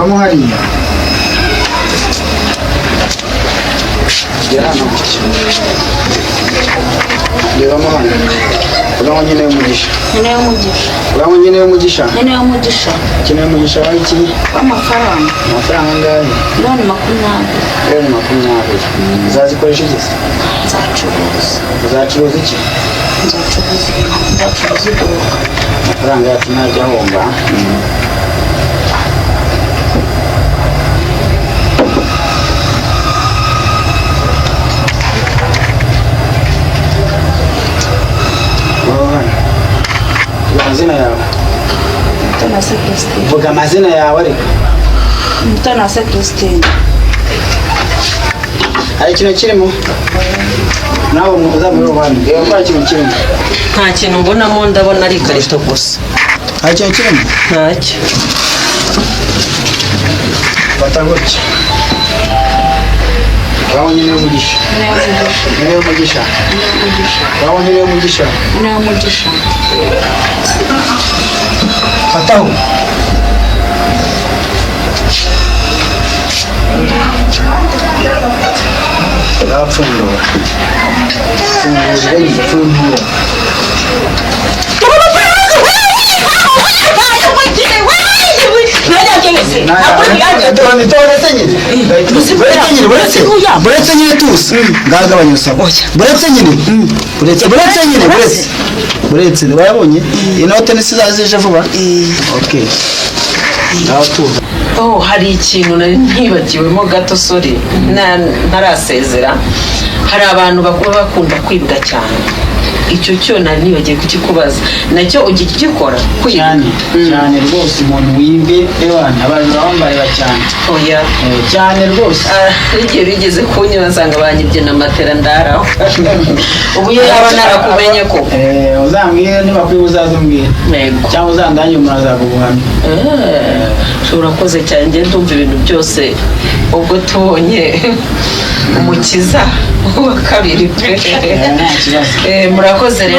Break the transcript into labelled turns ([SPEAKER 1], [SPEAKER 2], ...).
[SPEAKER 1] Vamos hariya. Vamos hano. Uramo nyine umugisha.
[SPEAKER 2] Nyine umugisha.
[SPEAKER 1] Uramo nyine umugisha.
[SPEAKER 2] Nyine umugisha.
[SPEAKER 1] Nyine umugisha wa iki?
[SPEAKER 2] Amafaranga.
[SPEAKER 1] Amafaranga angahe?
[SPEAKER 2] Miliyoni 20.
[SPEAKER 1] Miliyoni 20. Uzazikoresha iki?
[SPEAKER 2] Nzacuruza.
[SPEAKER 1] Uzacuruza iki?
[SPEAKER 2] Nzacuruza iduka.
[SPEAKER 1] Amafaranga yacu ntajya ahomba. Amazina yawe?
[SPEAKER 2] Mutanase Christine.
[SPEAKER 1] Vuga amazina yawe ariko.
[SPEAKER 2] Mutanase Christine.
[SPEAKER 1] Hari ikintu kirimo? Nawe muza muri rwanda. Reba ko hari ikintu kirimo.
[SPEAKER 3] Nta kintu mbonamo, ndabona ari ikarito gusa.
[SPEAKER 1] Hari ikintu kirimo?
[SPEAKER 3] Ntacyo.
[SPEAKER 1] Fata gutya. Uramo nyine umugisha. Nyine umugisha. Uramo nyine umugisha.
[SPEAKER 2] Nyine umugisha.
[SPEAKER 1] Fataho. Urapfundura. Fungura. Buretse nyine tuzi ngagabanya usaba buretse nyine buretse wabonye inote nisizaje vuba okay naho tuza
[SPEAKER 3] Hari ikintu nari ntibagiwemo gato sori ntarasezera. Hari abantu bakunda kwibwa cyane. Icyo cyo nari nibagiye kukikubaza. Nacyo ugikora
[SPEAKER 1] cyane rwose umuntu wimbe ebana abantu bambarira cyane.
[SPEAKER 3] Oya
[SPEAKER 1] cyane rwose.
[SPEAKER 3] Igihe bigeze kunyura nsanga banyibye na matera ndaraho. Ubu yaba narakumenye ko
[SPEAKER 1] uzambwira niba kuri uzazumbwira cyangwa uzandanye umuntu azagubuhamya.
[SPEAKER 3] Urakoze cyane, njye ndumva ibintu byose ubwo tubonye umukiza wa kabiri pe. Murakoze rero.